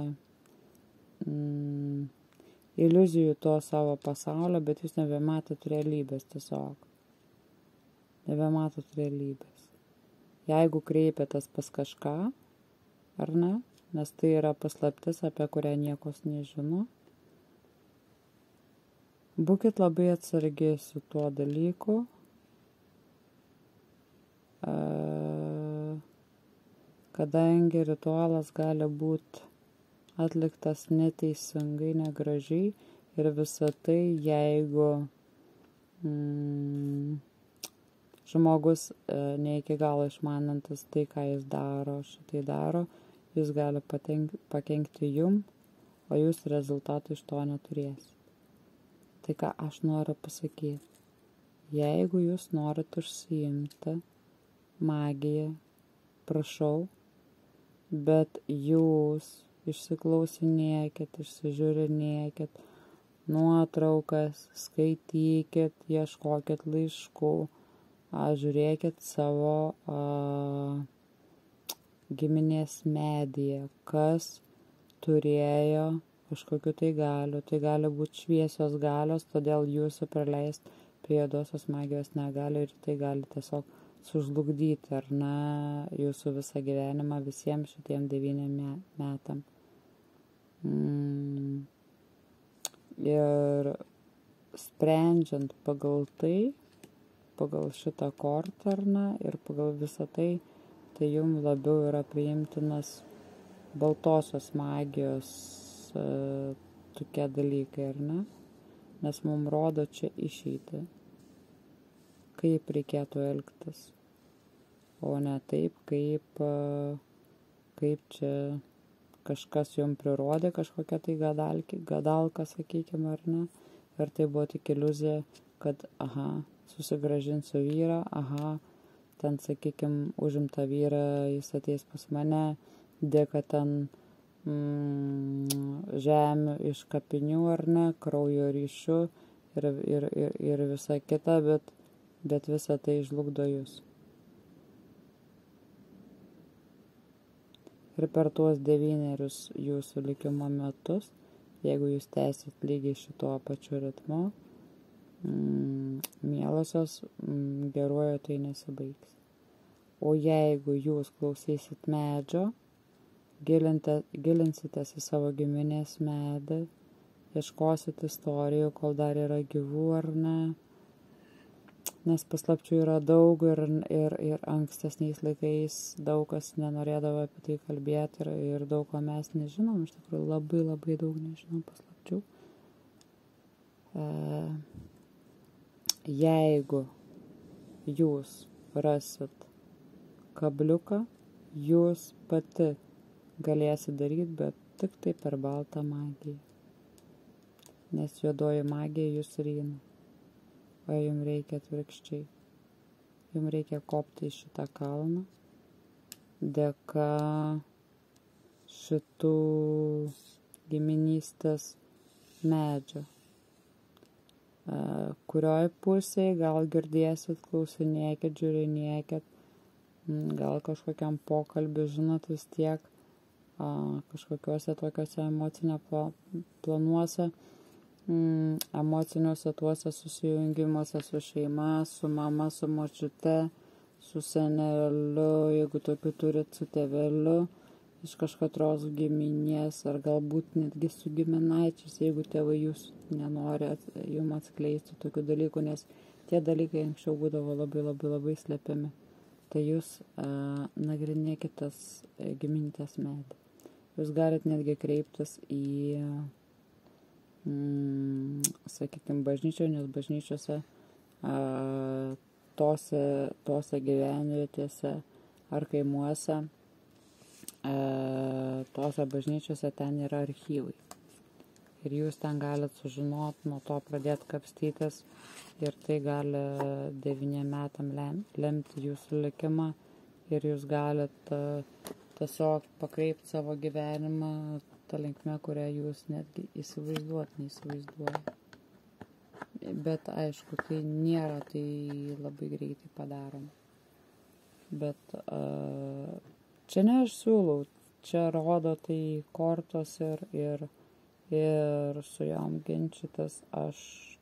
iliuzijų to savo pasaulio, bet jūs nebematot realybės tiesiog. Nebematot realybės. Jeigu kreipiatės pas kažką, ar ne, nes tai yra paslaptis, apie kurią niekas nežino, būkit labai atsargi su tuo dalyku, kadangi ritualas gali būti atliktas neteisingai, negražiai ir visą tai, jeigu žmogus ne iki galo išmanantis tai, ką jis daro, šitai daro, jis gali pakenkti jum, o jūs rezultatų iš to neturėsite. Tai ką aš noriu pasakyti, jeigu jūs norit užsiimti magiją, prašau, bet jūs išsiklausinėkit, išsižiūrinėkit nuotraukas, skaitykit, ieškokit laiškų, žiūrėkit savo giminės medyje, kas turėjo kažkokiu tai galiu. Tai gali būti šviesios galios, todėl jūsų praleist prie juodosios magijos negali ir tai gali tiesiog sužlugdyti, ar ne, jūsų visą gyvenimą visiems šitiem 9 metam. Ir sprendžiant pagal tai, pagal šitą kortą, ar ne, ir pagal visą tai, tai jums labiau yra priimtinas baltosios magijos tokie dalykai, ar ne, nes mums rodo čia išeitį, kaip reikėtų elgtis, o ne taip, kaip čia kažkas jums prirodė, kažkokia tai gadalka, sakykime, ar ne, ir tai buvo tik iliuzija, kad, susigrąžinsiu vyrą, ten, sakykime, užimta vyrą, jis ateis pas mane, dėka ten žemių iš kapinių, ar ne, kraujo ryšių ir visa kita, bet visa tai žlugdo jūs. Ir per tuos 9 jūsų likimo metus, jeigu jūs tęsit lygiai šituo pačiu ritmu, mielosios, geruoju tai nesibaigs. O jeigu jūs klausysit medžio, gilinsitės į savo giminės medį, ieškosit istorijų, kol dar yra gyvų ar ne, nes paslapčių yra daug ir ankstesniais laikais daug kas nenorėdavo apie tai kalbėti ir daug ko mes nežinom, iš tikrųjų labai labai daug nežinom paslapčių. Jeigu jūs rasit kabliuką, jūs pati galėsit daryti, bet tik tai per baltą magiją, nes juodoji magija jūs ryna. o jums reikia atvirkščiai. Jums reikia kopti į šitą kalną dėka šitų giminystės medžio. Kurioj pusėje gal girdėsit, klausinėkit, žiūrinėkit, gal kažkokiam pokalbiu, žinot, vis tiek kažkokiuose tokiuose emocinio planuose, emociniuose tuose susijungimuose su šeima, su mama, su močiute, su seneliu, jeigu tokių turit, su tėveliu, iš kažkokios giminės, ar galbūt netgi su giminaičiais, jeigu tėvai jūs nenori jums atskleisti tokių dalykų, nes tie dalykai anksčiau būdavo labai slepiami. Tai jūs nagrinėkit tas giminės medį. Jūs galit netgi kreiptis į, sakykim, bažnyčią, nes bažnyčiose tose gyvenvietėse ar kaimuose, tose bažnyčiose ten yra archyvai. Ir jūs ten galit sužinot, nuo to pradėti kapstytis ir tai gali 9 metam lemti jūsų likimą ir jūs galit tiesiog pakreipti savo gyvenimą tą linkmę, kurią jūs netgi neįsivaizduojat. Bet aišku, tai nėra tai labai greitai padaroma. Bet čia ne aš siūlau, čia rodo tai kortos ir su jom ginčytis aš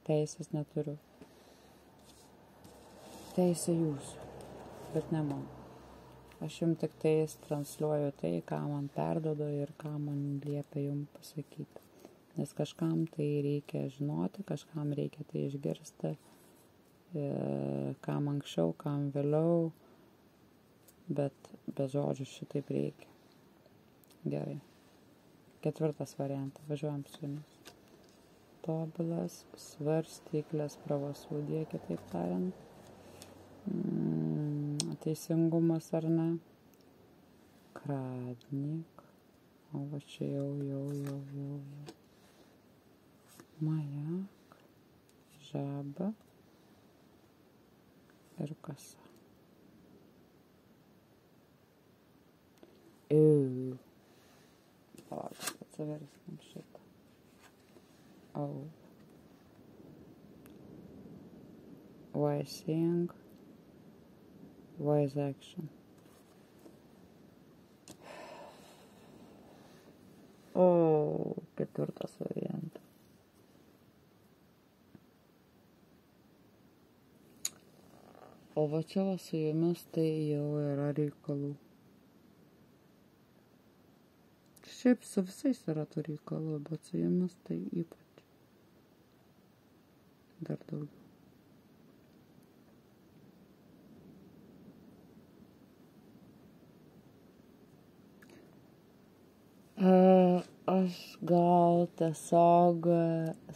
teisės neturiu. Teisė jūsų, bet ne man. Aš jums tik tais transliuoju tai, ką man perdodo ir ką man liepia jums pasakyti. Nes kažkam tai reikia žinoti, kažkam reikia tai išgirsti, kam anksčiau, kam vėliau, bet be žodžių šitaip reikia. Gerai. 4. variantas. Važiuojam su jumis. Tobulas svarstyklės pravosūdėje, kitaip tariant. Teisingumas ar ne? Kradnik. O va čia jau. Majak. Žaba. Ir kasa. Palauk, atsiverskim šitą. Wise seeing, wise action. 4. variantas. O va čia va su jumis tai jau yra reikalų. Šiaip su visais yra tų reikalų, bet su jumis tai ypač. Dar daugiau. Aš gal tiesiog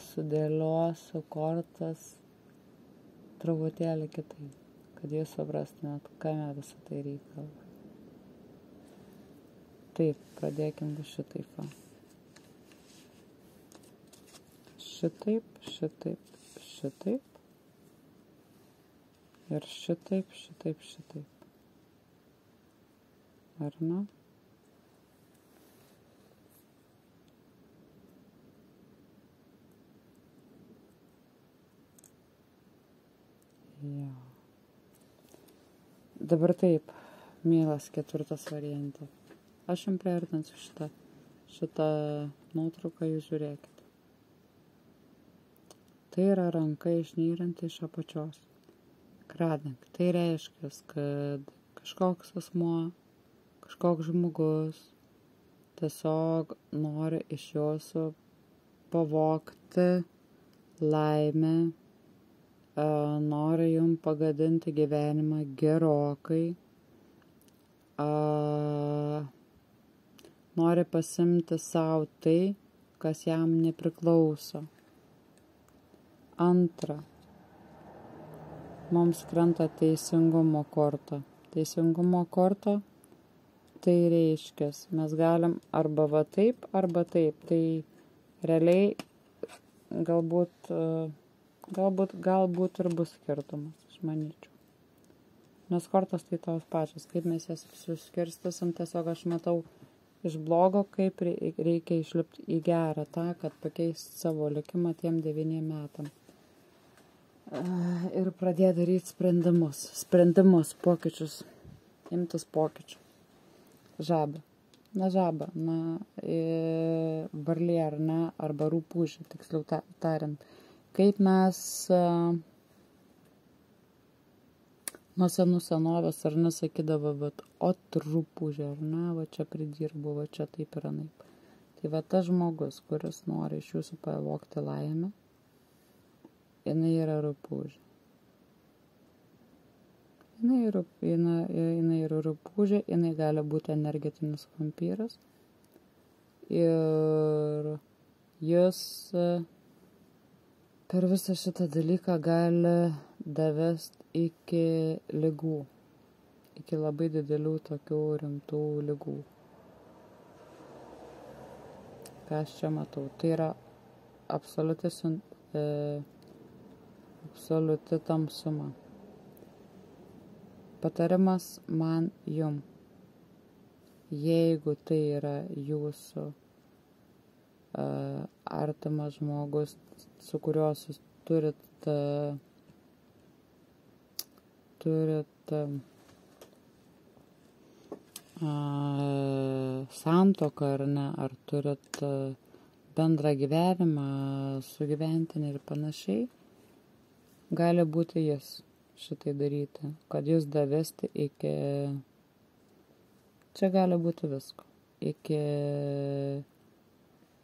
sudėliosiu kortas truputėlį kitaip, kad jūs suprastumėt, kame visą tai reikalą. Taip, pradėkim šitaip. Šitaip. Ir šitaip. Ar ne? Jo. Dabar taip, mielas 4. variantą. Aš jums priartinsiu šitą nuotrauką, jūs žiūrėkit. Tai yra ranka išnyranti iš apačios. Kradnik. Tai reiškia, kad kažkoks asmuo, kažkoks žmogus tiesiog nori iš jūsų pavogti laimę, nori jums pagadinti gyvenimą gerokai, nori pasimti savo tai, kas jam nepriklauso. Antra, mums krenta teisingumo korta. Teisingumo korta tai reiškia, mes galim arba va taip, arba taip. Tai realiai galbūt Galbūt ir bus skirtumas, aš manyčiau. Nes kortos tai tos pačios, kaip mes jas suskirstysim, tiesiog aš matau iš blogo, kaip reikia išlipti į gerą tą, kad pakeisti savo likimą tiem 9 metam. Ir pradėti daryti sprendimus, pokyčius, imtis pokyčių. Žaba, varlė ar ne, arba rupūžė, tiksliau tariant. Kaip mes nuo senų senovės ar nesakydavo, rupūžė ar ne, va čia pridirbu, va čia taip ir anaip. Tai va tas žmogus, kuris nori iš jūsų pavogti laimę, jinai yra rupūžė. Jinai yra rupūžė, jinai gali būti energetinis vampyras. Ir jis per visą šitą dalyką gali davesti iki ligų. Iki labai didelių tokių rimtų ligų. Ką aš čia matau? Tai yra absoliuti tamsuma. Patarimas man jum. Jeigu tai yra jūsų artimas žmogus, su kuriuo jūs turit santuoką ar ne, ar turit bendrą gyvenimą, sugyventinį ir panašiai, gali būti jis šitai daryti, kad jūs davesti iki, čia gali būti visko, iki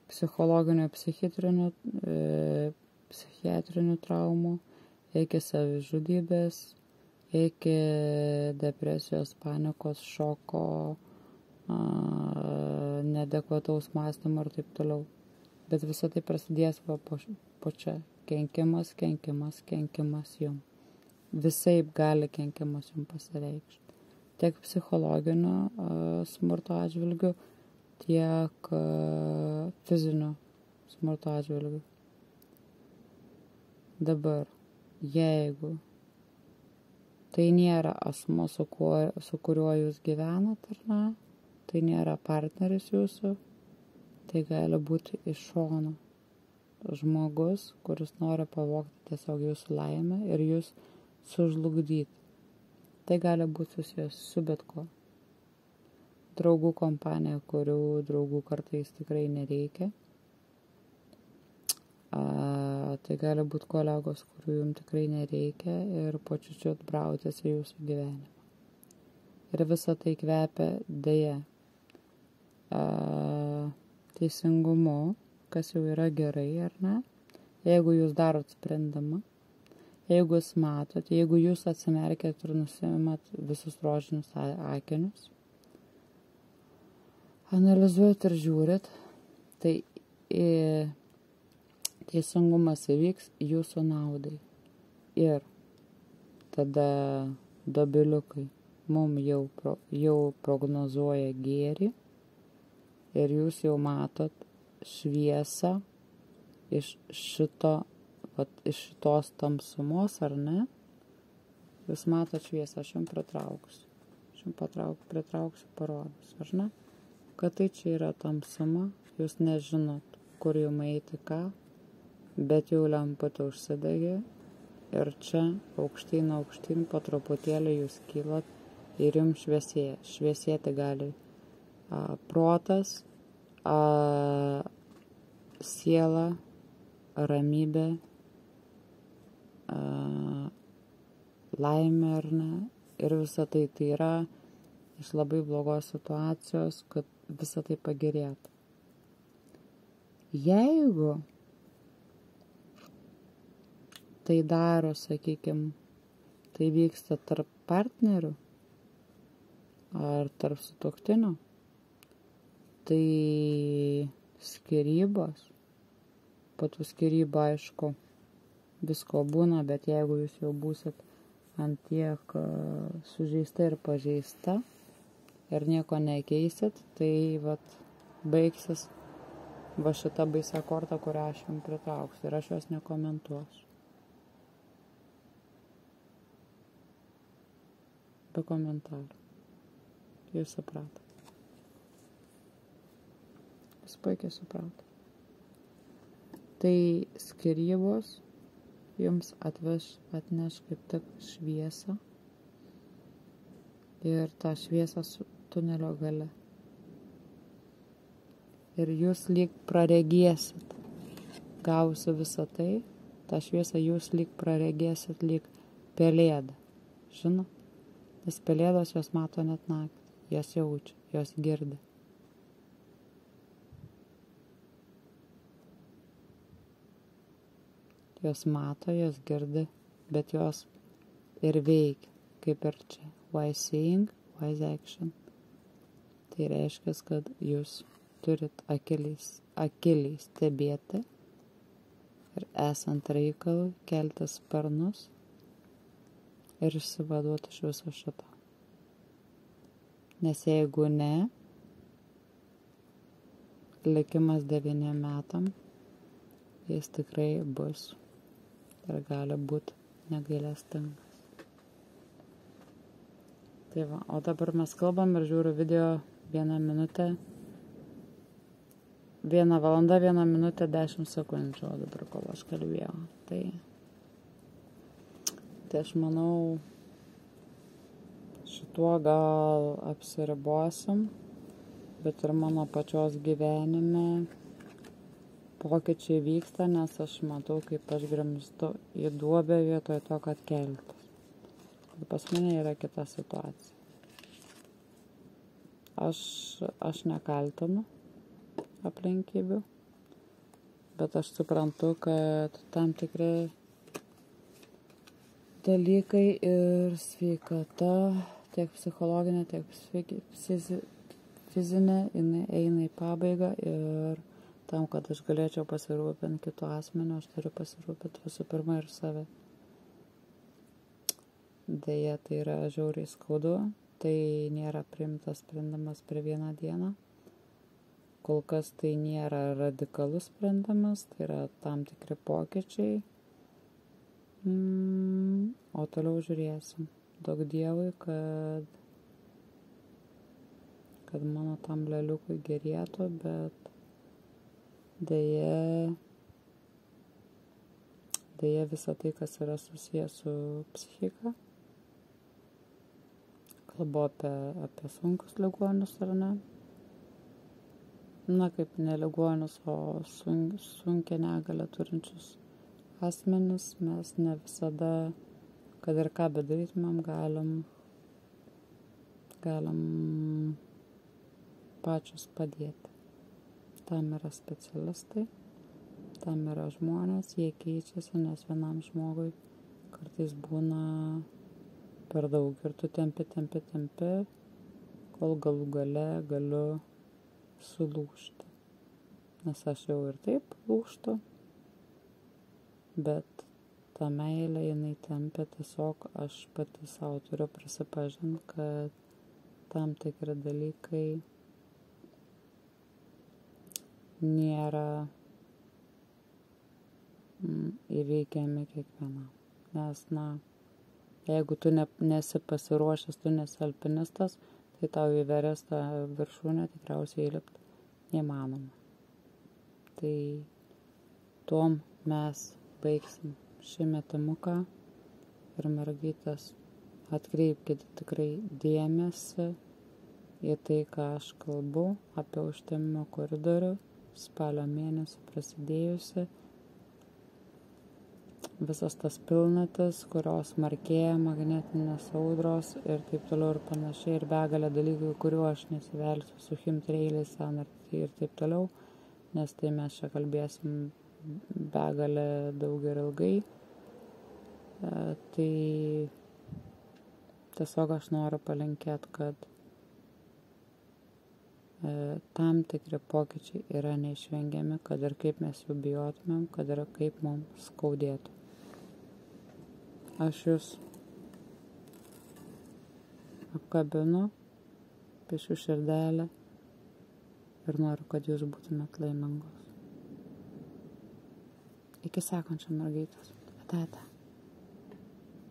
psichologinių, psichiatrinių traumų, iki savižudybės, iki depresijos, panikos, šoko, neadekvataus mąstymo ir taip toliau. Bet visą tai prasidės po čia. Kenkimas jum. Visaip gali kenkimas jum pasireikšti. Tiek psichologinio smurto atžvilgių, tiek fizinio smurto atžvilgių. Dabar, jeigu tai nėra asmuo, su kuriuo jūs gyvenat, ar ne, tai nėra partneris jūsų, tai gali būti iš šono žmogus, kuris nori pavogti tiesiog jūsų laimę ir jūs sužlugdyti. Tai gali būti susijęs su bet ko. Draugų kompanija, kurių draugų kartais tikrai nereikia. Tai gali būti kolegos, kurių jums tikrai nereikia ir po čiučiut brautis į jūsų gyvenimą. Ir visa tai kvepia deja teisingumu, kas jau yra gerai, ar ne? Jeigu jūs darot sprendimą, jeigu jūs matot, jeigu jūs atsimerkėt ir nusiimat visus rožinius akinius, analizuojat ir žiūrit, tai teisingumas įvyks jūsų naudai. Ir tada dobiliukai mum jau prognozuoja gėrį ir jūs jau matot šviesą iš šitos tamsumos, ar ne? Jūs matot šviesą, aš jums pritrauksiu. Aš jums pritrauksiu parodus, ar ne? Kad tai čia yra tamsuma, jūs nežinot, kur jums eiti ką, bet jau lemputė užsidegė ir čia aukštyn po truputėlį jūs kylat ir jums šviesėja. Šviesėti gali protas, siela, ramybė, laimė ar ne. Ir visa tai yra iš labai blogos situacijos, kad visa tai pagerėtų. Jeigu tai daro, sakykime, tai vyksta tarp partnerių ar tarp sutuoktinių, tai skyrybos, po tų skyrybų, aišku, visko būna, bet jeigu jūs jau būsit ant tiek sužeista ir pažeista ir nieko nekeisit, tai baigsis šita baisia korta, kurią aš jums pritrauksiu ir aš jos nekomentuosiu. be komentarų. Jūs suprato. Jūs puikiai suprato. Tai skyrybos jums atneš kaip tik šviesą ir tą šviesą su tunelio gale. Ir jūs lyg praregėsit, gausi visą tai, tą šviesą jūs lyg praregėsit lyg pelėda. Žinot? Nes pelėdos jos mato net naktį, jos jaučia, jos girdi. Jos mato, jos girdi, bet jos ir veikia, kaip ir čia. Wise seeing, wise action. Tai reiškia, kad jūs turit akiliai stebėti ir esant reikalui kelti sparnus ir išsivaduoti iš viso šito. Nes jeigu ne, likimas 9 metam, jis tikrai bus ir gali būti negailestingas. Tai va, o dabar mes kalbam ir žiūriu video 1 minutę. 1 valanda, 1 minutė, 10 sekundžių, o dabar kol aš kalbėjau. Tai aš manau, šituo gal apsiribosim, bet ir mano pačios gyvenime pokyčiai vyksta, nes aš matau, kaip aš grimztu į duobę vietoje to, kad keltis. Pas mane yra kita situacija. Aš nekaltinu aplinkybių, bet aš suprantu, kad tam tikri dalykai ir sveikata, tiek psichologinė, tiek fizinė, jinai eina į pabaigą ir tam, kad aš galėčiau pasirūpinti kitų asmenį, aš turiu pasirūpinti visų pirma ir save. Deja, tai yra žiauriai skaudu, tai nėra priimtas sprendimas per 1 dieną. Kol kas tai nėra radikalus sprendimas, tai yra tam tikri pokyčiai. O toliau žiūrėsim. Daug Dievui, kad mano tam leliukui gerėtų, bet deja visa tai, kas yra susijęs su psichika. Kalbu apie sunkius ligonius, ar ne? Na, kaip ne ligonius, o sunkią negalią turinčius asmenis, mes ne visada, kad ir ką bedarytumėm, galim pačius padėti. Tam yra specialistai, tam yra žmonės, jie keičiasi, nes vienam žmogui kartais būna per daug ir tu tempi, kol galų gale galiu sulūžti. Nes aš jau ir taip lūžtu, bet ta meilė jinai tempia, tiesiog aš pati savo turiu prisipažinti, kad tam tikri dalykai nėra įveikiami kiekvienam. Nes, jeigu tu nesi pasiruošęs, tu nesi alpinistas, tai tau į Everestą viršūnę tikriausiai įlipti neįmanoma. Tai tuom mes baigsim šį metimuką ir mergaitės atkreipkite tikrai dėmesį į tai, ką aš kalbu apie užtemimo koridorių, spalio mėnesį prasidėjusi. Visas tas pilnatis, kurios markėja magnetinės audros ir taip toliau ir panašiai, ir begalė dalykų, kuriuo aš nesivelsiu su chemtrailiais ir taip toliau, nes tai mes čia kalbėsim begalę daug ir ilgai. Tai tiesiog aš noriu palinkėti, kad tam tikri pokyčiai yra neišvengiami, kad ir kaip mes jų bijotumėm, kad ir kaip mums skaudėtų. Aš jūs apkabinu, piešiu širdelę ir noriu, kad jūs būtumėt laimingos. Iki sekančio, mergaitės. Ate.